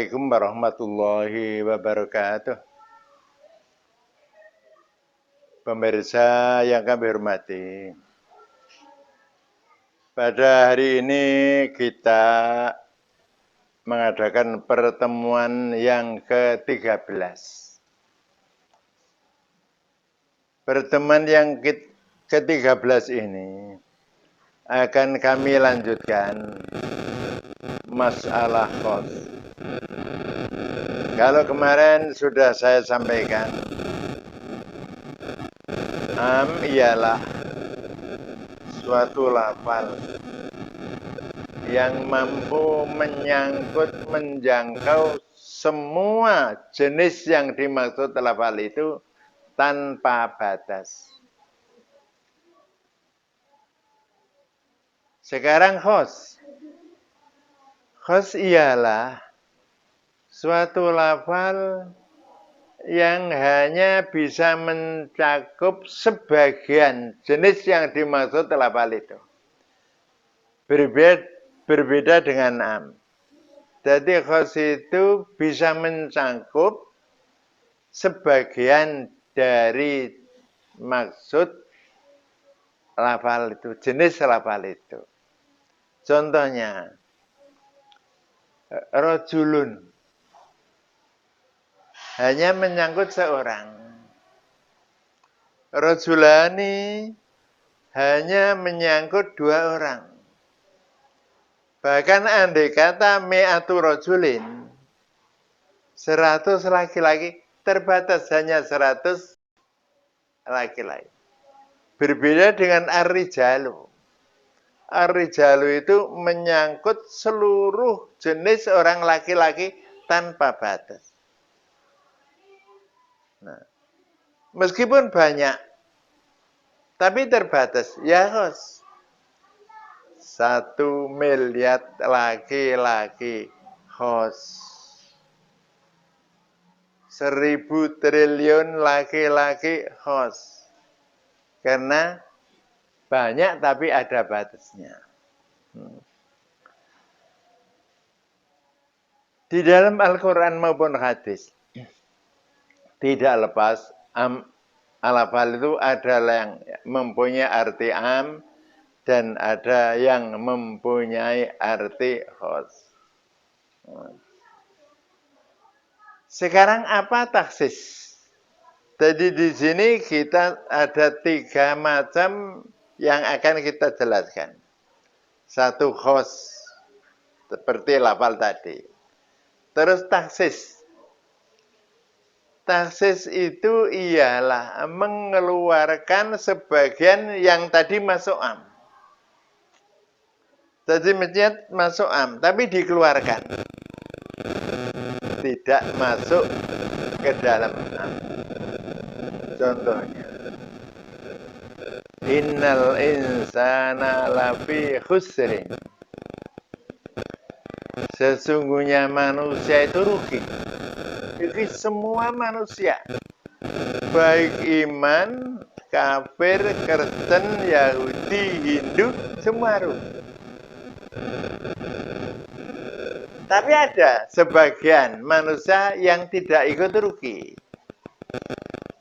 Assalamualaikum warahmatullahi wabarakatuh. Pemirsa yang kami hormati, pada hari ini kita mengadakan pertemuan yang ke-13. Pertemuan yang ke-13 ini akan kami lanjutkan masalah khos. Kalau kemarin sudah saya sampaikan, ialah suatu lafal yang mampu menyangkut, menjangkau semua jenis yang dimaksud lafal itu tanpa batas. Sekarang khos. Khos ialah suatu lafal yang hanya bisa mencakup sebagian jenis yang dimaksud lafal itu. Berbeda dengan am. Jadi khos itu bisa mencakup sebagian dari maksud lafal itu, jenis lafal itu. Contohnya, rojulun hanya menyangkut seorang. Rojulani hanya menyangkut dua orang. Bahkan andai kata mi'atu rojulin, 100 laki-laki, terbatas hanya 100 laki-laki. Berbeda dengan ar-rijalu. Ar-rijalu itu menyangkut seluruh jenis orang laki-laki tanpa batas. Nah, meskipun banyak, tapi terbatas. Ya, khos. 1 miliar laki-laki, khos. 1000 triliun laki-laki, khos. Karena banyak tapi ada batasnya. Di dalam Al-Quran maupun hadis, tidak lepas al-lafal itu adalah yang mempunyai arti am dan ada yang mempunyai arti khos. Sekarang apa taksis? Jadi di sini kita ada 3 macam yang akan kita jelaskan. 1 khos, seperti lafal tadi. Terus taksis. Taksis itu ialah mengeluarkan sebagian yang tadi masuk am. Jadi mestinya masuk am, tapi dikeluarkan. Tidak masuk ke dalam am. Contohnya, innal insana lafi khusrin. Sesungguhnya manusia itu rugi. Jadi semua manusia, baik iman, kafir, Kristen, Yahudi, Hindu, semua rugi. Tapi ada sebagian manusia yang tidak ikut rugi.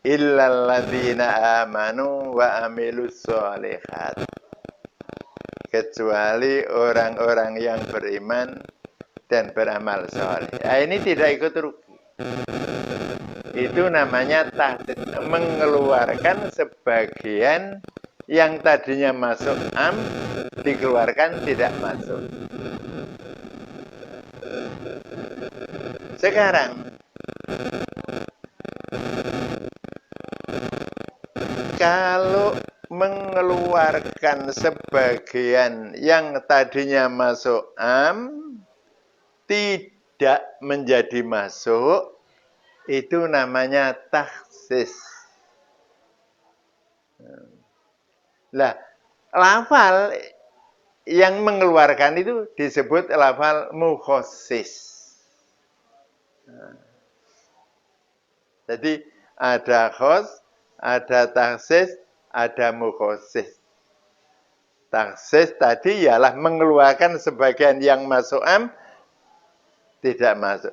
Illalladzina amanu wa amilus sholihat. Kecuali orang-orang yang beriman dan beramal soleh. Nah, ini tidak ikut rugi. Itu namanya tahdid, mengeluarkan sebagian yang tadinya masuk am, dikeluarkan tidak masuk. Sekarang, kalau mengeluarkan sebagian yang tadinya masuk am, tidak menjadi masuk, itu namanya taksis. Lah, lafal yang mengeluarkan itu disebut lafal mukhassis. Jadi ada khos, ada taksis, ada mukhassis. Taksis tadi ialah mengeluarkan sebagian yang masuk am, tidak masuk.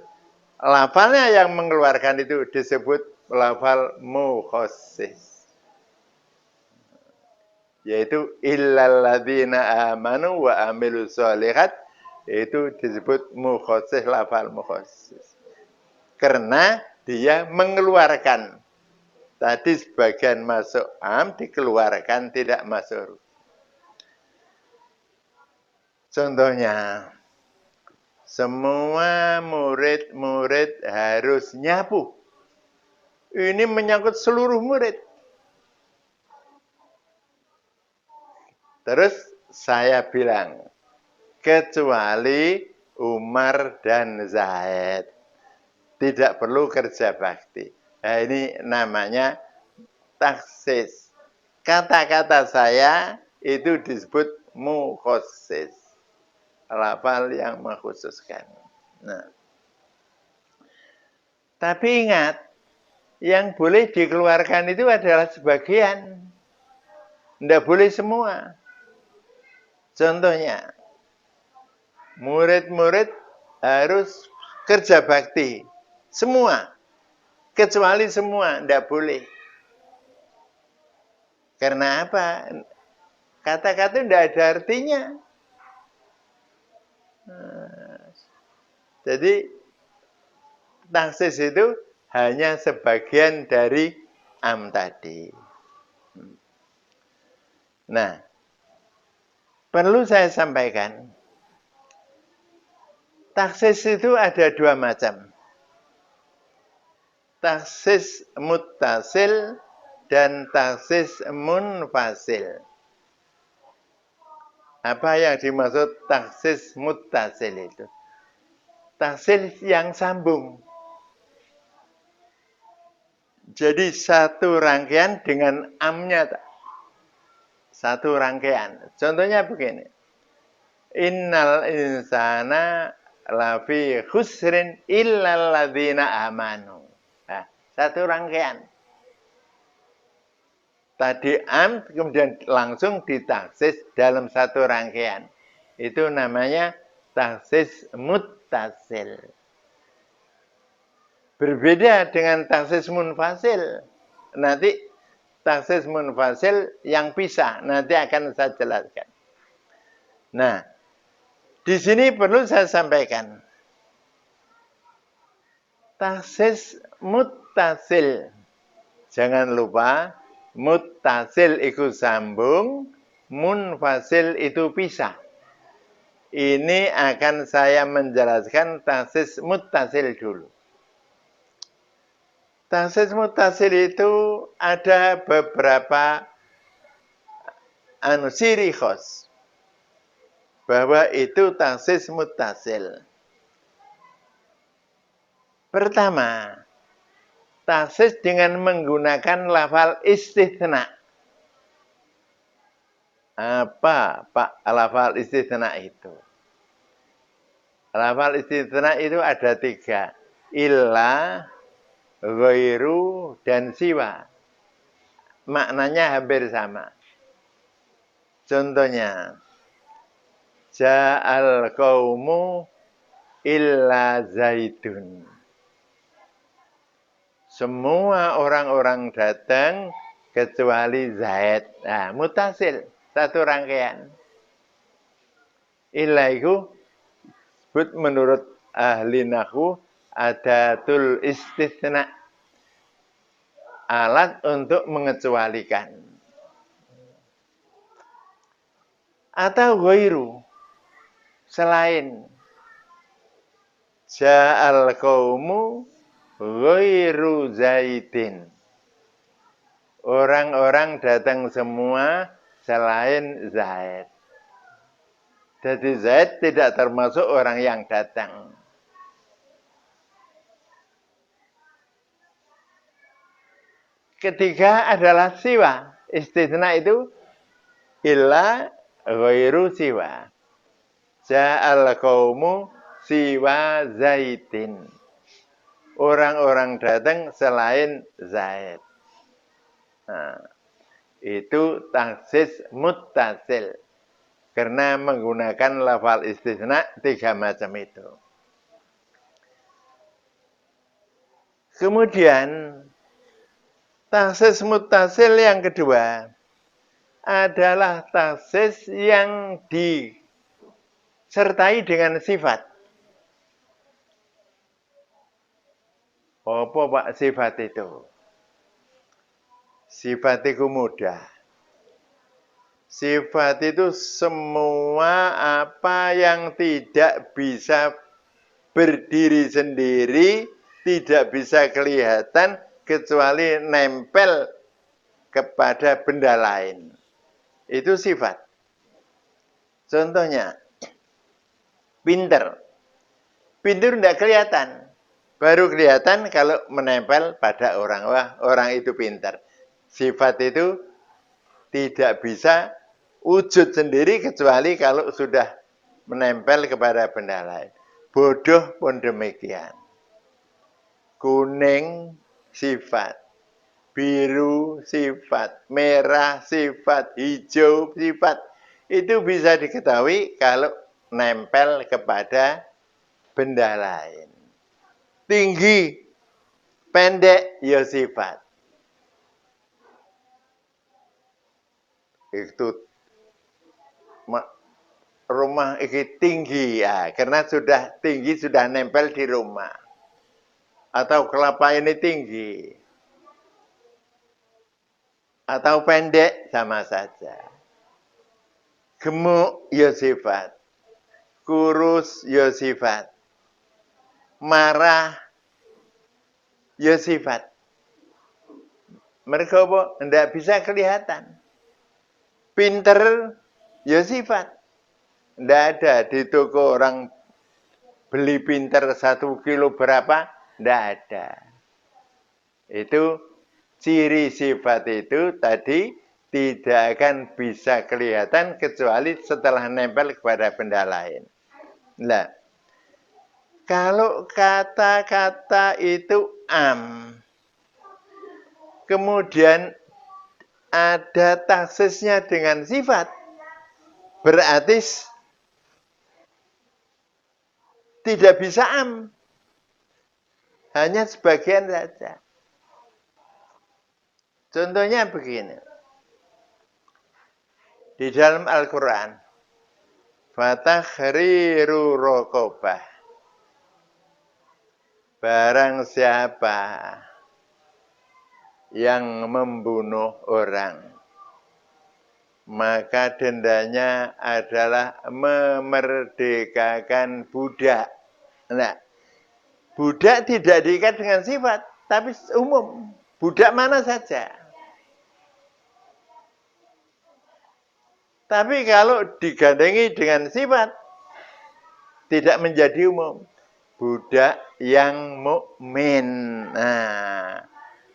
lafalnya yang mengeluarkan itu disebut lafal mukhassis. Yaitu illalladzina amanu wa amilus sholihat, itu disebut mukhassis, lafal mukhassis. Karena dia mengeluarkan. Tadi sebagian masuk am, dikeluarkan tidak masuk. Contohnya, semua murid-murid harus nyapu. Ini menyangkut seluruh murid. Terus saya bilang, kecuali Umar dan Zaid. Tidak perlu kerja bakti. Nah, ini namanya taksis. Kata-kata saya itu disebut mukhassis. Lafal yang mengkhususkan. Nah, tapi ingat, yang boleh dikeluarkan itu adalah sebagian. Tidak boleh semua. Contohnya, murid-murid harus kerja bakti. Semua. Kecuali semua, tidak boleh. Karena apa? Kata-kata tidak ada artinya. Jadi, taksis itu hanya sebagian dari am tadi. Nah, perlu saya sampaikan, taksis itu ada dua macam. Taksis muttasil dan taksis munfasil. Apa yang dimaksud taksis muttasil itu? Taksis yang sambung. Jadi satu rangkaian dengan amnya. Satu rangkaian. Contohnya begini. Innal insana lafi khusrin illal ladzina amanu. Nah, satu rangkaian. Tadi am, kemudian langsung ditaksis dalam satu rangkaian. Itu namanya taksis muttasil. Berbeda dengan taksis munfasil. Nanti taksis munfasil yang pisah. Nanti akan saya jelaskan. Nah, di sini perlu saya sampaikan. Taksis muttasil. Jangan lupa, muttasil itu sambung, munfasil itu pisah. Ini akan saya menjelaskan taksis muttasil dulu. Taksis muttasil itu ada beberapa ciri khas bahwa itu taksis muttasil. Pertama, taksis dengan menggunakan lafal istitsna. Apa Pak lafal istitsna itu? Lafal istitsna itu ada 3. Illa, ghairu, dan siwa. Maknanya hampir sama. Contohnya, ja'al qaumu illa zaidun. Semua orang-orang datang kecuali Zaid. Nah, mutasil, satu rangkaian. Illa itu disebut menurut ahli nahwu adatul istitsna. Alat untuk mengecualikan. Atau ghairu, selain. Ja'al qaumu ghairu zaidin. Orang-orang datang semua selain Zaid. Jadi Zaid tidak termasuk orang yang datang. Ketiga adalah siwa. Istitsna itu illa ghairu siwa. Ja'al qaumu siwa zaidin. Orang-orang datang selain Zaid. Nah, itu taksis muttasil. Karena menggunakan lafal istitsna 3 macam itu. Kemudian taksis mutasil yang kedua adalah taksis yang disertai dengan sifat. Apa Pak sifat itu? Sifat itu mudah. Sifat itu semua apa yang tidak bisa berdiri sendiri, tidak bisa kelihatan, kecuali nempel kepada benda lain. Itu sifat. Contohnya, pinter. Pinter tidak kelihatan. Baru kelihatan kalau menempel pada orang. Wah, orang itu pinter. Sifat itu tidak bisa wujud sendiri kecuali kalau sudah menempel kepada benda lain. Bodoh pun demikian. Kuning sifat, biru sifat, merah sifat, hijau sifat. Itu bisa diketahui kalau nempel kepada benda lain. Tinggi, pendek, ya sifat. Itu rumah ini tinggi ya, karena sudah tinggi, sudah nempel di rumah. Atau kelapa ini tinggi. Atau pendek, sama saja. Gemuk, ya sifat. Kurus, ya sifat. Marah, ya sifat. Mereka tidak bisa kelihatan. Pinter, ya sifat. Tidak ada di toko orang beli pinter 1 kilo berapa, tidak ada. Itu ciri sifat itu tadi tidak akan bisa kelihatan kecuali setelah nempel kepada benda lain. Nah, kalau kata-kata itu kemudian ada taksisnya dengan sifat, berarti tidak bisa hanya sebagian saja. Contohnya begini. Di dalam Al-Quran, Fatahriru rokobah. Barang siapa yang membunuh orang, maka dendanya adalah memerdekakan budak. Nah, budak tidak diikat dengan sifat, tapi umum. Budak mana saja. Tapi kalau digandengi dengan sifat, tidak menjadi umum. Budak yang mukmin. Nah,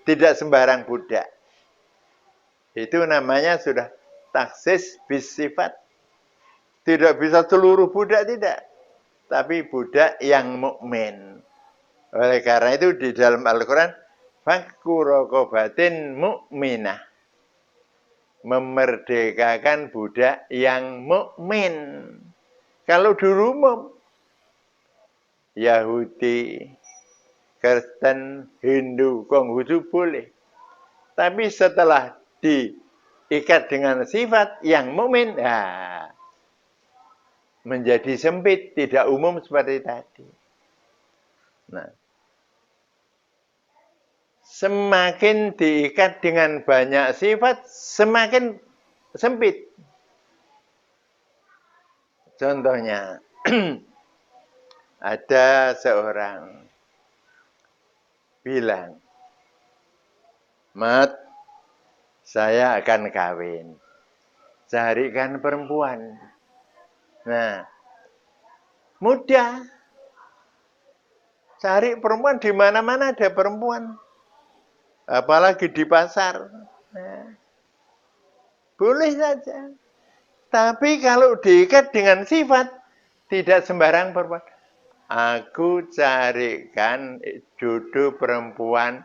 tidak sembarang budak. Itu namanya sudah taksis bis sifat. Tidak bisa seluruh budak, tidak. Tapi budak yang mukmin. Oleh karena itu di dalam Al-Quran, fakku rokobatin mukminah. Memerdekakan budak yang mukmin. Kalau dulu umum, Yahudi, Kristen, Hindu, Konghucu boleh. Tapi setelah diikat dengan sifat yang mukmin, ya, menjadi sempit, tidak umum seperti tadi. Nah, semakin diikat dengan banyak sifat, semakin sempit. Contohnya, ada seorang bilang, Mat, saya akan kawin. Carikan perempuan. Nah, mudah. Cari perempuan di mana-mana ada perempuan. Apalagi di pasar. Nah, boleh saja. Tapi kalau diikat dengan sifat, tidak sembarang perempuan. Aku carikan jodoh perempuan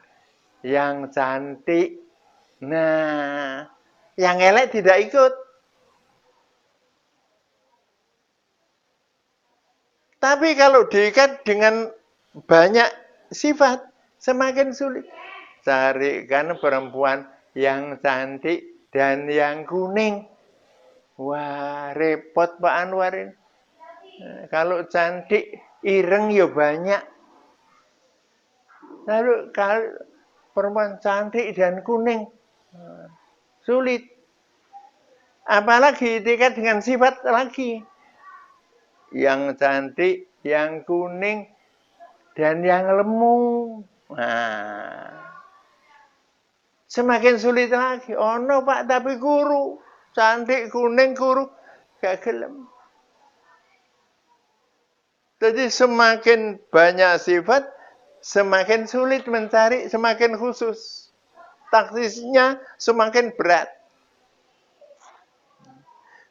yang cantik. Nah, yang elek tidak ikut. Tapi kalau diikat dengan banyak sifat, Semakin sulit. Carikan perempuan yang cantik dan yang kuning. Wah, repot Pak Anwar ini. Kalau cantik, ireng ya banyak. Lalu kalau perempuan cantik dan kuning, sulit. Apalagi tingkat dengan sifat lagi. Yang cantik, yang kuning, dan yang lemu. Nah, semakin sulit lagi. Oh no Pak, tapi guru. Cantik, kuning, guru. Gak gelem. Jadi semakin banyak sifat, semakin sulit mencari, semakin khusus. Taksisnya semakin berat.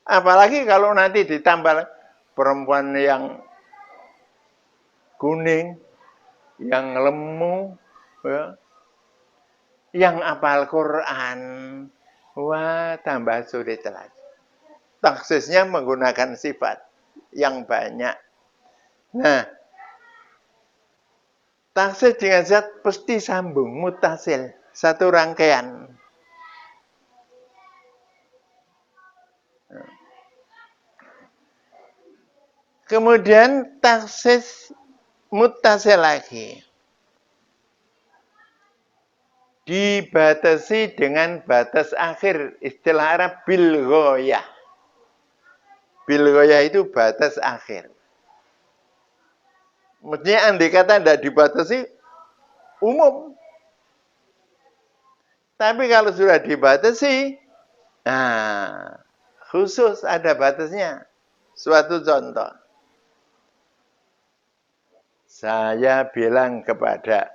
Apalagi kalau nanti ditambah perempuan yang kuning, yang lemu, ya, yang hafal Quran, wah tambah sulit lagi. Taksisnya menggunakan sifat yang banyak. Nah, taksis dengan zat pasti sambung, mutasil, satu rangkaian. Kemudian taksis mutasil lagi. Dibatasi dengan batas akhir, istilah Arab bilghoyah. Bilghoyah itu batas akhir. Maksudnya andai kata tidak dibatasi, umum. Tapi kalau sudah dibatasi, nah, khusus ada batasnya. Suatu contoh. Saya bilang kepada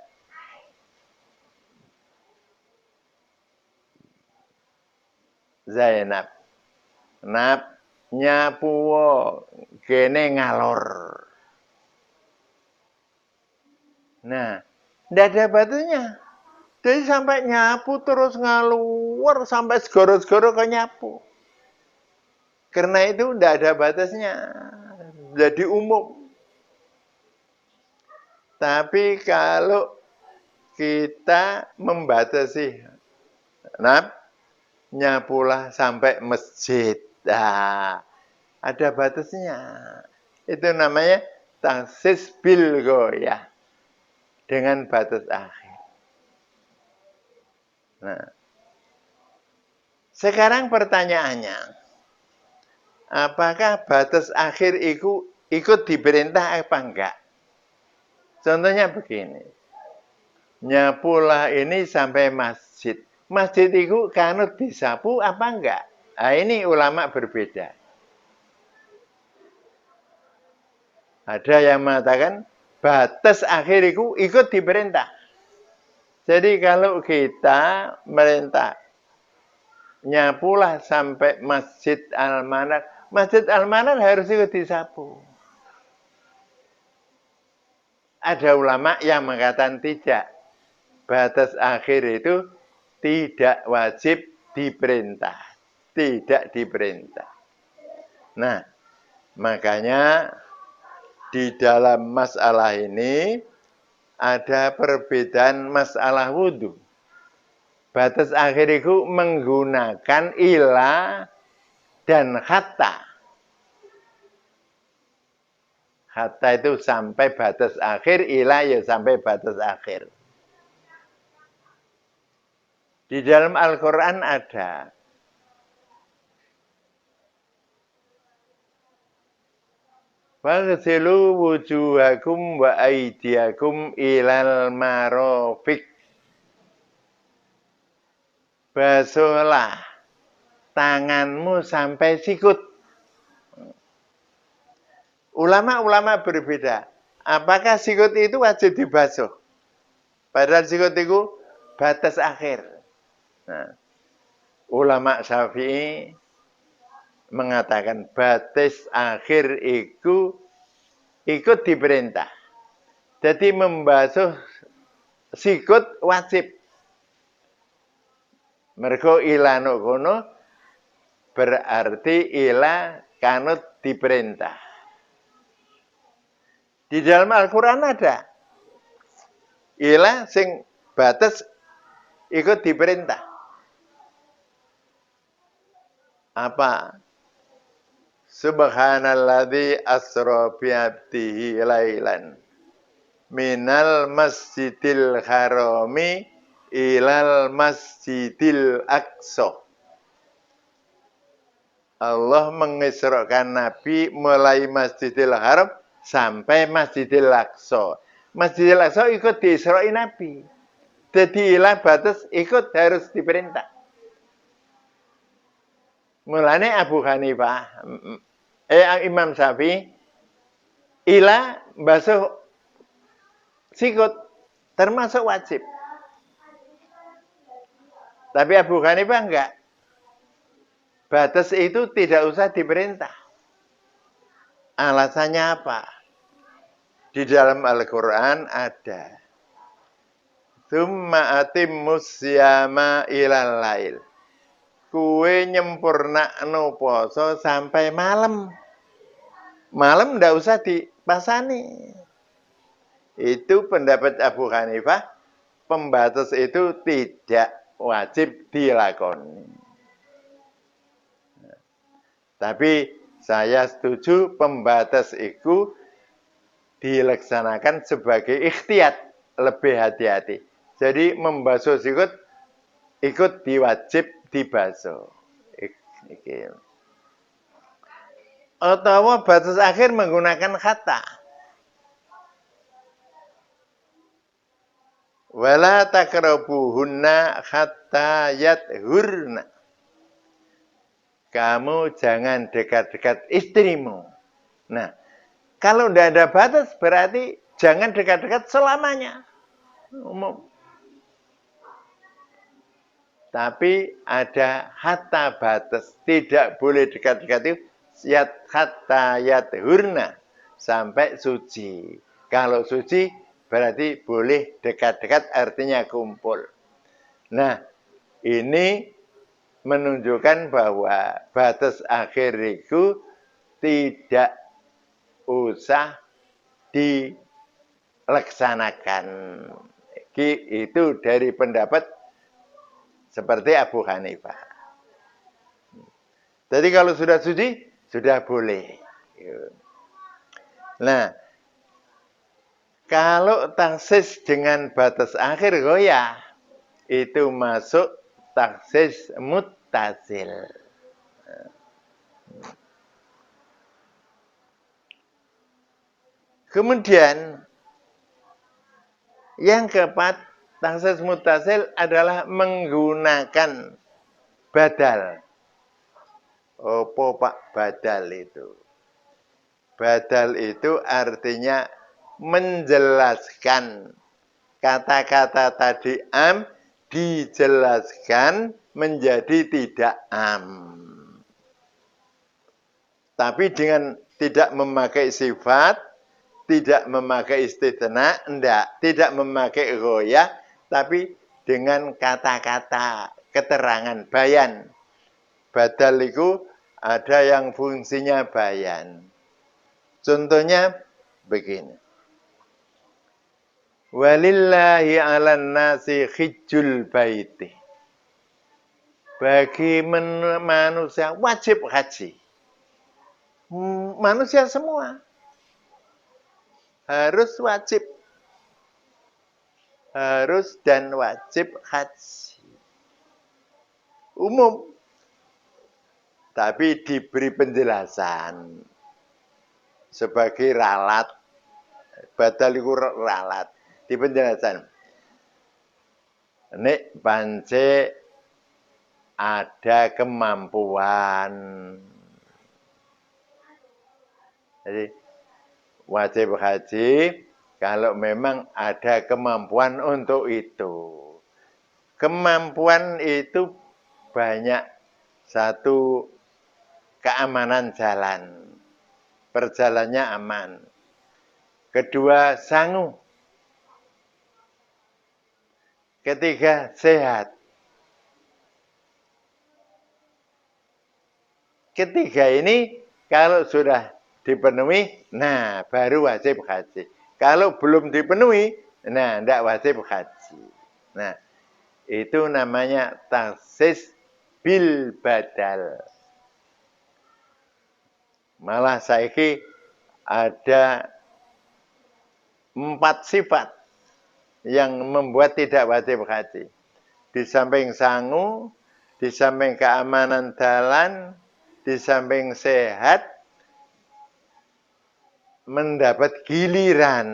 Zainab, Nap, nyapuwo, kene ngalor. Nah, tidak ada batasnya. Jadi sampai nyapu terus ngalur, sampai segoro-segoro ke nyapu. Karena itu tidak ada batasnya. Jadi umum. Tapi kalau kita membatasi, Nap, nyapulah sampai masjid. Nah, ada batasnya. Itu namanya taksis bilghoyah. Dengan batas akhir. Nah, sekarang pertanyaannya, apakah batas akhir itu ikut diperintah apa enggak? Contohnya begini, nyapulah ini sampai masjid. Masjid itu kanut disapu apa enggak? Nah, ini ulama berbeda. Ada yang mengatakan batas akhir itu ikut diperintah. Jadi kalau kita merintah nyapulah sampai Masjid Al-Manar. Masjid Al-Manar harus ikut disapu. Ada ulama yang mengatakan tidak. Batas akhir itu tidak wajib diperintah. Tidak diperintah. Nah, makanya di dalam masalah ini ada perbedaan masalah wudhu. Batas akhir itu menggunakan ila dan hatta. Hatta itu sampai batas akhir, ila ya sampai batas akhir. Di dalam Al-Quran ada. Waghsilu wujuhakum wa aydiyakum ilal marafiq. Basuhlah tanganmu sampai sikut. Ulama-ulama berbeda. Apakah sikut itu wajib dibasuh? Padahal sikut itu batas akhir. Nah, ulama Syafi'i mengatakan batas akhir itu ikut diperintah. Jadi membasuh sikut wajib. Mergo ila kono berarti ila kanut diperintah. Di dalam Al-Quran ada. ila sing batas ikut diperintah. Apa? Subhanalladzi asra bi 'abdihi lailan minal masjidil harami ilal masjidil aqsa. Allah mengisrakan Nabi mulai Masjidil Haram sampai Masjidil Aqsa. Masjidil Aqsa ikut diisra'i Nabi. Jadi ilah batas ikut harus diperintah. Mulane Abu Hanifah, Imam Syafi'i, ilah basuh sikut termasuk wajib. Tapi Abu Hanifah enggak. Batas itu tidak usah diperintah. Alasannya apa? Di dalam Al-Quran ada. Tsumma atimmus syama ilal lail. Kue nyempurnakno poso sampai malam. Malam ndak usah dipasani. Itu pendapat Abu Hanifah. Pembatas itu tidak wajib dilakoni. Tapi saya setuju pembatas itu dilaksanakan sebagai ikhtiyat, lebih hati-hati. Jadi membasuh sikut ikut diwajib dibasuh. Atau batas akhir menggunakan kata. Wala takrabuhunna hatta yathurna. Kamu jangan dekat-dekat istrimu. Nah, kalau tidak ada batas berarti jangan dekat-dekat selamanya. Umum. Tapi ada hatta batas. Tidak boleh dekat-dekat itu. Hatta yathurna. Sampai suci. Kalau suci berarti boleh dekat-dekat artinya kumpul. Nah, ini menunjukkan bahwa batas akhir itu tidak usah dilaksanakan. Itu dari pendapat seperti Abu Hanifah. Jadi kalau sudah suci, sudah boleh. Nah, kalau taksis dengan batas akhir goyah, itu masuk taksis muttasil. Kemudian yang keempat, taksis muttasil adalah menggunakan badal. Apa Pak badal itu? Badal itu artinya menjelaskan kata-kata tadi am dijelaskan menjadi tidak am. Tapi dengan tidak memakai sifat, tidak memakai istitsna, tidak memakai ghoyah, tapi dengan kata-kata, keterangan, bayan. Badal itu ada yang fungsinya bayan. Contohnya begini. Walillahi 'alan nasi hijjul baiti. Bagi manusia wajib haji. Manusia semua harus wajib. Harus dan wajib haji. Umum. Tapi diberi penjelasan sebagai ralat. Badal itu ralat. Di penjelasan. Nek pance ada kemampuan. Jadi wajib haji kalau memang ada kemampuan untuk itu. Kemampuan itu banyak. Satu, keamanan jalan. Perjalannya aman. Kedua, sanggup. Ketiga, sehat. Ketiga ini kalau sudah dipenuhi, nah baru wajib haji. Kalau belum dipenuhi, Nah, tidak wajib haji. Nah, itu namanya taksis bil badal. Malah saiki ada 4 sifat yang membuat tidak wajib haji. Di samping sangu, di samping keamanan jalan, di samping sehat, mendapat giliran.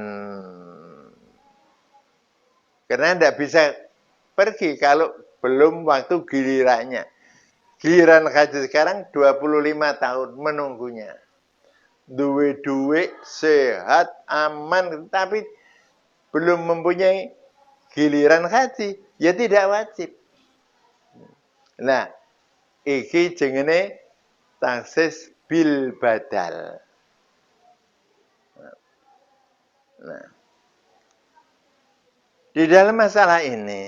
Karena tidak bisa pergi kalau belum waktu gilirannya. Giliran haji sekarang 25 tahun menunggunya. Duwe-duwe, sehat, aman, tapi belum mempunyai giliran haji, ya tidak wajib. Nah, iki jenenge taksis bil badal. Nah, di dalam masalah ini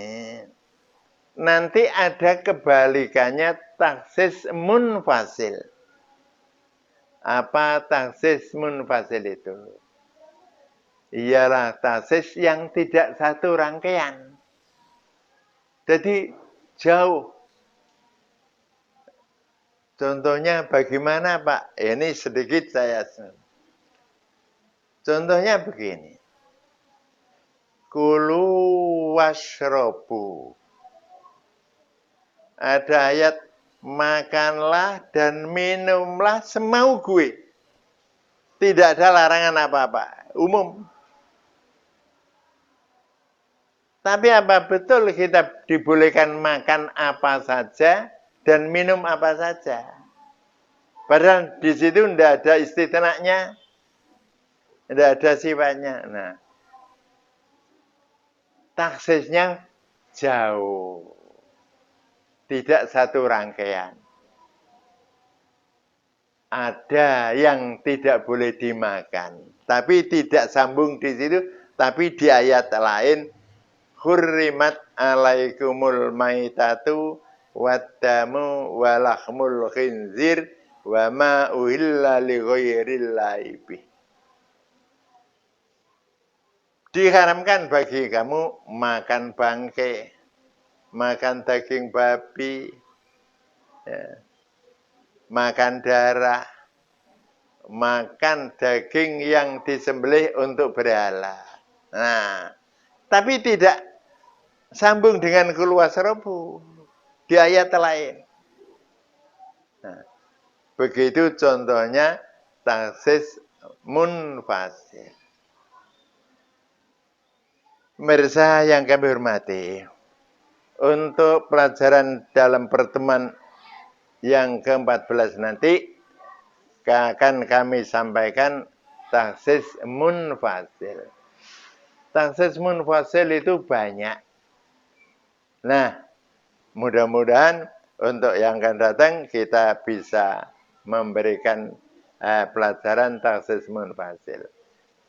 nanti ada kebalikannya taksis munfasil. Apa taksis munfasil itu? Ialah taksis yang tidak satu rangkaian. Jadi jauh. Contohnya bagaimana Pak? Ini sedikit saya. Contohnya begini. Kulu washrobu. Ada ayat makanlah dan minumlah semau gue. Tidak ada larangan apa-apa. Umum. Tapi apa betul kita dibolehkan makan apa saja dan minum apa saja? Padahal di situ tidak ada istitnanya, tidak ada sifatnya. Nah, taksisnya jauh, tidak satu rangkaian. Ada yang tidak boleh dimakan, tapi tidak sambung di situ, tapi di ayat lain, hurrimat alaikumul maitatu waddamu walahmul khinzir wa ma uhilla li ghairillahi bih. Diharamkan bagi kamu makan bangkai, makan daging babi, ya, makan darah, makan daging yang disembelih untuk berhala. Nah, tapi tidak sambung dengan keluar serobu di ayat lain. Nah, begitu contohnya taksis munfasil. Pemirsa yang kami hormati, untuk pelajaran dalam pertemuan yang ke-14 nanti akan kami sampaikan taksis munfasil. Taksis munfasil itu banyak. Nah, mudah-mudahan untuk yang akan datang kita bisa memberikan pelajaran taksis munfasil.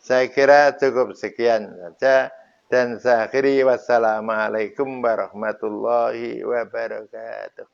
Saya kira cukup sekian saja. Dan saya akhiri wassalamualaikum warahmatullahi wabarakatuh.